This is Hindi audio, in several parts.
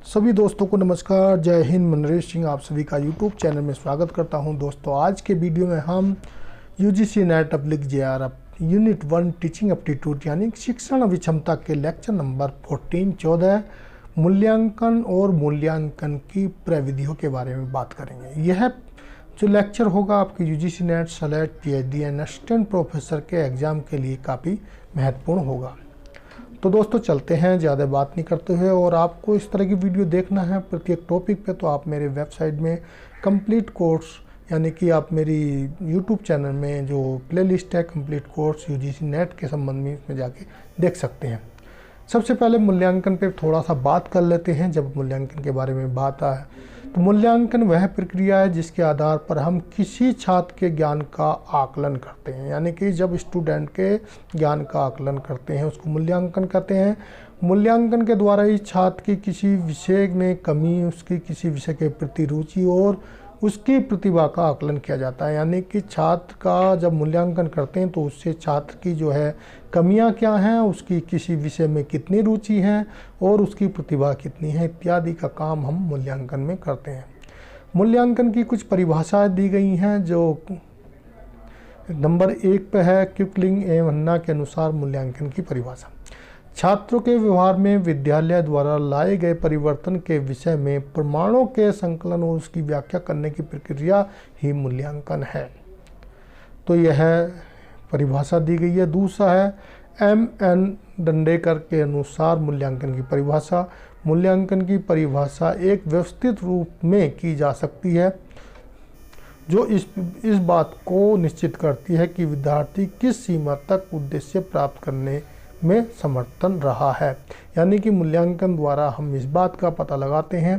सभी दोस्तों को नमस्कार, जय हिंद। मनरेश सिंह आप सभी का यूट्यूब चैनल में स्वागत करता हूं। दोस्तों आज के वीडियो में हम UGC net public JRF unit 1 teaching aptitude यानी शिक्षण अभिक्षमता के लेक्चर नंबर 14 मूल्यांकन और मूल्यांकन की प्रविधियों के बारे में बात करेंगे। यह जो लेक्चर होगा आपके UGC net select PhD and assistant professor के एग्ज़ाम के लिए काफ़ी महत्वपूर्ण होगा। तो दोस्तों चलते हैं, ज़्यादा बात नहीं करते हुए। और आपको इस तरह की वीडियो देखना है प्रत्येक टॉपिक पे, तो आप मेरे वेबसाइट में कंप्लीट कोर्स यानी कि आप मेरी यूट्यूब चैनल में जो प्लेलिस्ट है कंप्लीट कोर्स यूजीसी नेट के संबंध में इसमें जाके देख सकते हैं। सबसे पहले मूल्यांकन पे थोड़ा सा बात कर लेते हैं। जब मूल्यांकन के बारे में बात आए तो मूल्यांकन वह प्रक्रिया है जिसके आधार पर हम किसी छात्र के ज्ञान का आकलन करते हैं। यानी कि जब स्टूडेंट के ज्ञान का आकलन करते हैं उसको मूल्यांकन कहते हैं। मूल्यांकन के द्वारा ही छात्र की किसी विषय में कमी, उसकी किसी विषय के प्रति रुचि और उसकी प्रतिभा का आकलन किया जाता है। यानी कि छात्र का जब मूल्यांकन करते हैं तो उससे छात्र की जो है कमियां क्या हैं, उसकी किसी विषय में कितनी रुचि है और उसकी प्रतिभा कितनी है इत्यादि का काम हम मूल्यांकन में करते हैं। मूल्यांकन की कुछ परिभाषाएं दी गई हैं जो नंबर 1 पे है। क्विकलिंग एवं अन्ना के अनुसार मूल्यांकन की परिभाषा छात्रों के व्यवहार में विद्यालय द्वारा लाए गए परिवर्तन के विषय में प्रमाणों के संकलन और उसकी व्याख्या करने की प्रक्रिया ही मूल्यांकन है। तो यह परिभाषा दी गई है। दूसरा है M.N. डंडेकर के अनुसार मूल्यांकन की परिभाषा। मूल्यांकन की परिभाषा एक व्यवस्थित रूप में की जा सकती है जो इस बात को निश्चित करती है कि विद्यार्थी किस सीमा तक उद्देश्य प्राप्त करने में समर्थन रहा है। यानी कि मूल्यांकन द्वारा हम इस बात का पता लगाते हैं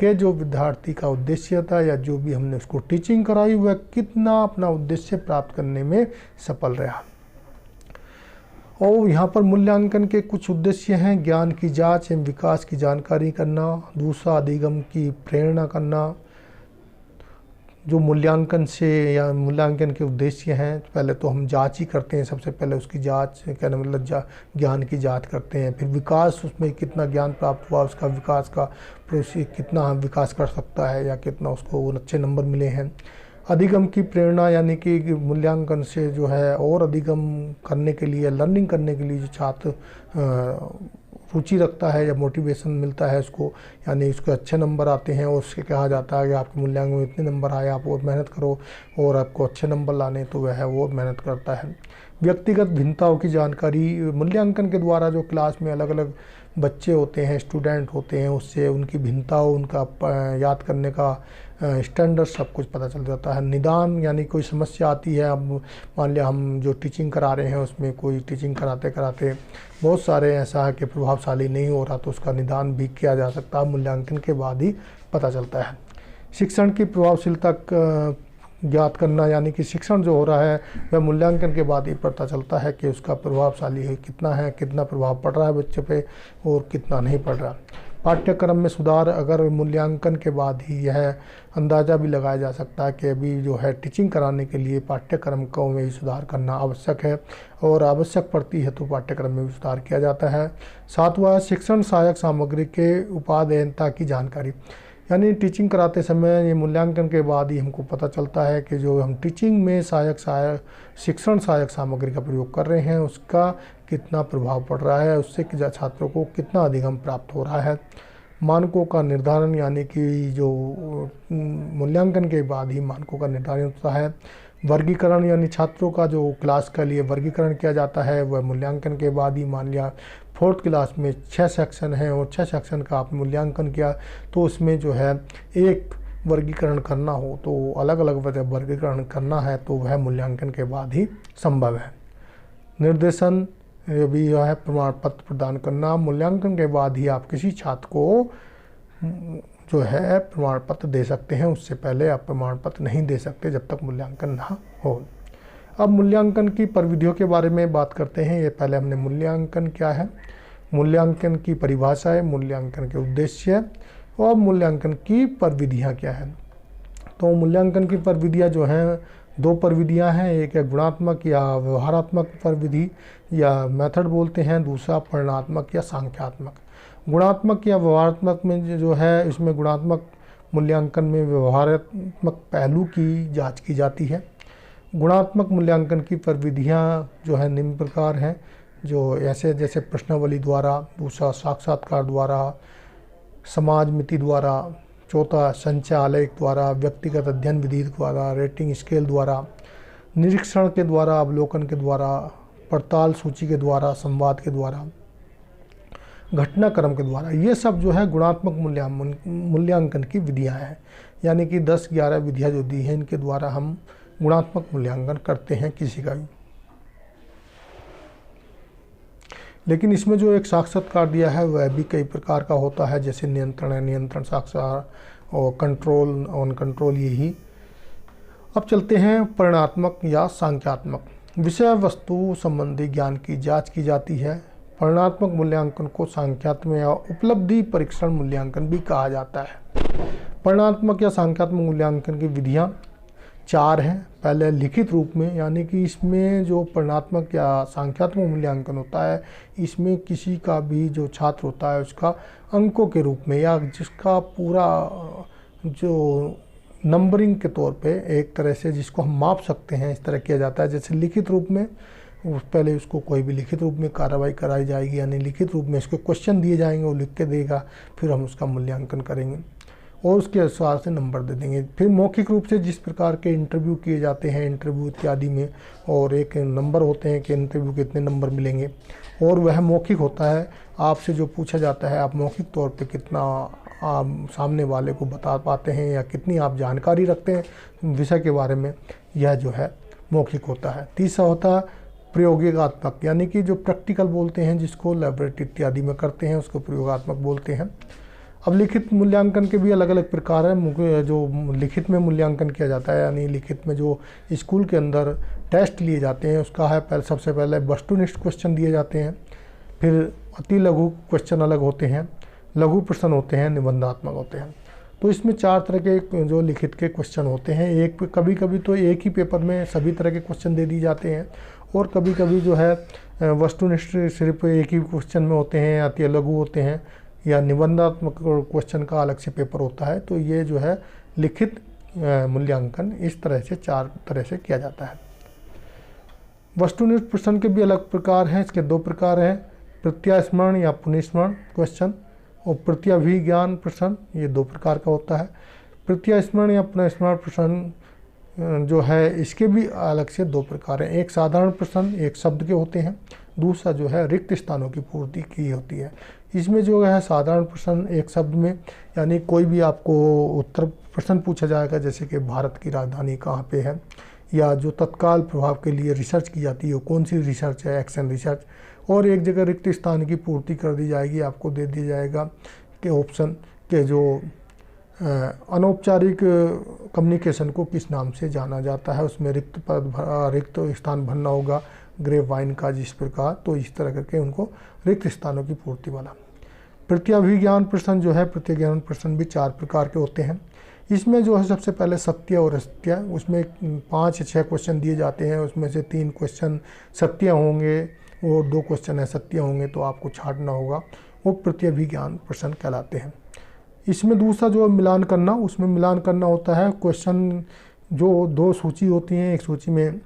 कि जो विद्यार्थी का उद्देश्य था या जो भी हमने उसको टीचिंग कराई वह कितना अपना उद्देश्य प्राप्त करने में सफल रहा। और यहाँ पर मूल्यांकन के कुछ उद्देश्य हैं। ज्ञान की जांच एवं विकास की जानकारी करना। दूसरा अधिगम की प्रेरणा करना। जो मूल्यांकन से या मूल्यांकन के उद्देश्य हैं, पहले तो हम जांच ही करते हैं। सबसे पहले उसकी जांच कहने मतलब ज्ञान की जांच करते हैं। फिर विकास, उसमें कितना ज्ञान प्राप्त हुआ, उसका विकास का प्रोसेस कितना विकास कर सकता है या कितना उसको अच्छे नंबर मिले हैं। अधिगम की प्रेरणा यानी कि मूल्यांकन से जो है और अधिगम करने के लिए, लर्निंग करने के लिए जो छात्र रुचि रखता है या मोटिवेशन मिलता है उसको, यानी उसके अच्छे नंबर आते हैं और उससे कहा जाता है कि आपके मूल्यांकन में इतने नंबर आए, आप और मेहनत करो और आपको अच्छे नंबर लाने, तो वह और मेहनत करता है। व्यक्तिगत भिन्नताओं की जानकारी मूल्यांकन के द्वारा जो क्लास में अलग अलग बच्चे होते हैं, स्टूडेंट होते हैं, उससे उनकी भिन्नताओं, उनका याद करने का स्टैंडर्ड सब कुछ पता चल जाता है। निदान यानी कोई समस्या आती है, अब मान लिया हम जो टीचिंग करा रहे हैं उसमें कोई टीचिंग कराते कराते बहुत सारे ऐसा है कि प्रभावशाली नहीं हो रहा, तो उसका निदान भी किया जा सकता है। मूल्यांकन के बाद ही पता चलता है। शिक्षण की प्रभावशीलता ज्ञात करना यानी कि शिक्षण जो हो रहा है वह मूल्यांकन के बाद ही पता चलता है कि उसका प्रभावशाली कितना है, कितना प्रभाव पड़ रहा है बच्चे पे और कितना नहीं पड़ रहा। पाठ्यक्रम में सुधार, अगर मूल्यांकन के बाद ही यह अंदाज़ा भी लगाया जा सकता है कि अभी जो है टीचिंग कराने के लिए पाठ्यक्रम को में ही सुधार करना आवश्यक है और आवश्यक पड़ती है तो पाठ्यक्रम में भी सुधार किया जाता है। सातवां, शिक्षण सहायक सामग्री के उपादेयता की जानकारी। यानी टीचिंग कराते समय ये मूल्यांकन के बाद ही हमको पता चलता है कि जो हम टीचिंग में शिक्षण सहायक सामग्री का प्रयोग कर रहे हैं उसका कितना प्रभाव पड़ रहा है, उससे छात्रों को कितना अधिगम प्राप्त हो रहा है। मानकों का निर्धारण यानी कि जो मूल्यांकन के बाद ही मानकों का निर्धारण होता है। वर्गीकरण यानी छात्रों का जो क्लास के लिए वर्गीकरण किया जाता है वह मूल्यांकन के बाद ही, मान लिया 4th क्लास में 6 सेक्शन हैं और 6 सेक्शन का आप मूल्यांकन किया तो उसमें जो है एक वर्गीकरण करना हो तो अलग अलग वर्गीकरण करना है तो वह मूल्यांकन के बाद ही संभव है। निर्देशन भी यह है प्रमाण पत्र प्रदान करना। मूल्यांकन के बाद ही आप किसी छात्र को जो है प्रमाण पत्र दे सकते हैं, उससे पहले आप प्रमाण पत्र नहीं दे सकते जब तक मूल्यांकन ना हो। अब मूल्यांकन की प्रविधियों के बारे में बात करते हैं। ये पहले हमने मूल्यांकन क्या है, मूल्यांकन की परिभाषा है, मूल्यांकन के उद्देश्य और मूल्यांकन की प्रविधियाँ क्या हैं। तो मूल्यांकन की प्रविधियाँ जो हैं 2 प्रविधियाँ हैं, एक है गुणात्मक या व्यवहारात्मक प्रविधि या मेथड बोलते हैं, दूसरा परिणात्मक या सांख्यात्मक। गुणात्मक या व्यवहारात्मक में जो है, इसमें गुणात्मक मूल्यांकन में व्यवहारात्मक पहलू की जांच की जाती है। गुणात्मक मूल्यांकन की प्रविधियां जो है निम्न प्रकार हैं, जो ऐसे जैसे प्रश्नावली द्वारा, दूसरा साक्षात्कार द्वारा, समाज मिति द्वारा, चौथा संचालक द्वारा, व्यक्तिगत अध्ययन विधि द्वारा, रेटिंग स्केल द्वारा, निरीक्षण के द्वारा, अवलोकन के द्वारा, पड़ताल सूची के द्वारा, संवाद के द्वारा, घटनाक्रम के द्वारा। ये सब जो है गुणात्मक मूल्यांकन की विधियां हैं। यानी कि 10-11 विधियां जो दी हैं, इनके द्वारा हम गुणात्मक मूल्यांकन करते हैं किसी का भी। लेकिन इसमें जो एक साक्षात्कार दिया है वह भी कई प्रकार का होता है, जैसे नियंत्रण है, नियंत्रण साक्षात्कार, और कंट्रोल, ऑन कंट्रोल, यही। अब चलते हैं परिणात्मक या सांख्यात्मक। विषय वस्तु संबंधी ज्ञान की जांच की जाती है। परिणात्मक मूल्यांकन को सांख्यात्मक या उपलब्धि परीक्षण मूल्यांकन भी कहा जाता है। परिणात्मक या सांख्यात्मक मूल्यांकन की विधियां 4 हैं। पहले लिखित रूप में, यानी कि इसमें जो परिणात्मक या सांख्यात्मक मूल्यांकन होता है, इसमें किसी का भी जो छात्र होता है उसका अंकों के रूप में या जिसका पूरा जो नंबरिंग के तौर पे एक तरह से जिसको हम माप सकते हैं, इस तरह किया जाता है। जैसे लिखित रूप में पहले उसको कोई भी लिखित रूप में कार्रवाई कराई जाएगी, यानी लिखित रूप में इसको क्वेश्चन दिए जाएंगे, वो लिख के देगा, फिर हम उसका मूल्यांकन करेंगे और उसके अनुसार से नंबर दे देंगे। फिर मौखिक रूप से जिस प्रकार के इंटरव्यू किए जाते हैं, इंटरव्यू इत्यादि में, और एक नंबर होते हैं कि इंटरव्यू के इतने नंबर मिलेंगे, और वह मौखिक होता है। आपसे जो पूछा जाता है, आप मौखिक तौर पे कितना आप सामने वाले को बता पाते हैं या कितनी आप जानकारी रखते हैं विषय के बारे में, यह जो है मौखिक होता है। तीसरा होता है प्रयोगात्मक, यानी कि जो प्रैक्टिकल बोलते हैं, जिसको लैबोरेटरी इत्यादि में करते हैं, उसको प्रयोगात्मक बोलते हैं। अब लिखित मूल्यांकन के भी अलग अलग प्रकार हैं। जो लिखित में मूल्यांकन किया जाता है, यानी लिखित में जो स्कूल के अंदर टेस्ट लिए जाते हैं, उसका है सबसे पहले वस्तुनिष्ठ क्वेश्चन दिए जाते हैं, फिर अति लघु क्वेश्चन अलग होते हैं, लघु प्रश्न होते हैं, निबंधात्मक होते हैं। तो इसमें 4 तरह के जो लिखित के क्वेश्चन होते हैं। एक कभी कभी तो एक ही पेपर में सभी तरह के क्वेश्चन दे दिए जाते हैं, और कभी कभी जो है वस्तुनिष्ठ सिर्फ एक ही क्वेश्चन में होते हैं, अति लघु होते हैं, या निबंधात्मक क्वेश्चन का अलग से पेपर होता है। तो ये जो है लिखित मूल्यांकन इस तरह से 4 तरह से किया जाता है। वस्तुनिष्ठ प्रश्न के भी अलग प्रकार हैं। इसके 2 प्रकार हैं, प्रत्यास्मरण या पुनस्मरण क्वेश्चन और प्रत्याभिज्ञान प्रश्न, ये 2 प्रकार का होता है। प्रत्यास्मरण या पुनस्मरण प्रश्न जो है, इसके भी अलग से 2 प्रकार हैं। एक साधारण प्रश्न एक शब्द के होते हैं, दूसरा जो है रिक्त स्थानों की पूर्ति की होती है। इसमें जो है साधारण प्रश्न एक शब्द में, यानी कोई भी आपको उत्तर प्रश्न पूछा जाएगा, जैसे कि भारत की राजधानी कहाँ पे है, या जो तत्काल प्रभाव के लिए रिसर्च की जाती है वो कौन सी रिसर्च है, एक्शन रिसर्च। और एक जगह रिक्त स्थान की पूर्ति कर दी जाएगी, आपको दे दिया जाएगा कि ऑप्शन के जो अनौपचारिक कम्युनिकेशन को किस नाम से जाना जाता है, उसमें रिक्त स्थान भरना होगा ग्रेप वाइन का, जिस प्रकार। तो इस तरह करके उनको रिक्त स्थानों की पूर्ति वाला। प्रत्याभिज्ञान प्रश्न जो है, प्रत्याज्ञान प्रश्न भी 4 प्रकार के होते हैं। इसमें जो है सबसे पहले सत्य और असत्य, उसमें 5 या 6 क्वेश्चन दिए जाते हैं, उसमें से 3 क्वेश्चन सत्य होंगे और 2 क्वेश्चन असत्य होंगे, तो आपको छांटना होगा, वो प्रत्याभिज्ञान प्रश्न कहलाते हैं। इसमें दूसरा जो मिलान करना, उसमें मिलान करना होता है क्वेश्चन, जो 2 सूची होती हैं, एक सूची में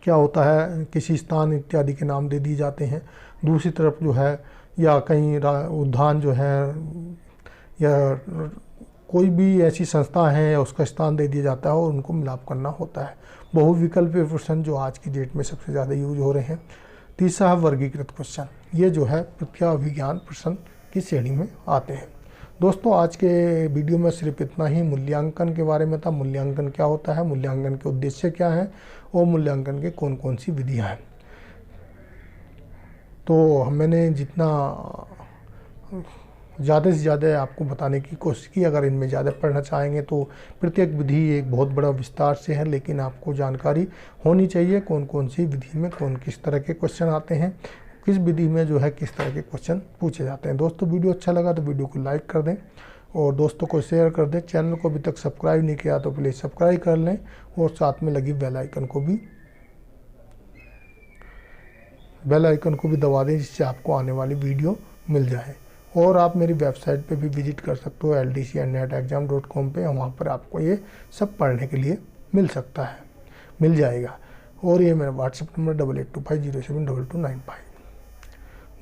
क्या होता है किसी स्थान इत्यादि के नाम दे दिए जाते हैं, दूसरी तरफ जो है या कहीं उद्यान जो है या कोई भी ऐसी संस्था है या उसका स्थान दे दिया जाता है और उनको मिलाप करना होता है। बहुविकल्पीय प्रश्न जो आज की डेट में सबसे ज़्यादा यूज हो रहे हैं। तीसरा है वर्गीकृत क्वेश्चन, ये जो है प्रत्याभिज्ञान प्रश्न की श्रेणी में आते हैं। दोस्तों, आज के वीडियो में सिर्फ इतना ही मूल्यांकन के बारे में था। मूल्यांकन क्या होता है, मूल्यांकन के उद्देश्य क्या हैं और मूल्यांकन के कौन कौन सी विधियां हैं। तो मैंने जितना ज़्यादा से ज़्यादा आपको बताने की कोशिश की। अगर इनमें ज़्यादा पढ़ना चाहेंगे तो प्रत्येक विधि एक बहुत बड़ा विस्तार से है, लेकिन आपको जानकारी होनी चाहिए कौन कौन सी विधि में कौन किस तरह के क्वेश्चन आते हैं, किस विधि में जो है किस तरह के क्वेश्चन पूछे जाते हैं। दोस्तों, वीडियो अच्छा लगा तो वीडियो को लाइक कर दें और दोस्तों को शेयर कर दें। चैनल को अभी तक सब्सक्राइब नहीं किया तो प्लीज़ सब्सक्राइब कर लें और साथ में लगी बेल आइकन को भी दबा दें, जिससे आपको आने वाली वीडियो मिल जाए। और आप मेरी वेबसाइट पे भी विजिट कर सकते हो ldcnetexam.com पे, वहाँ पर आपको ये सब पढ़ने के लिए मिल जाएगा। और ये मेरा व्हाट्सएप नंबर 8825072295।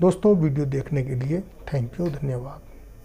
दोस्तों वीडियो देखने के लिए थैंक यू, धन्यवाद।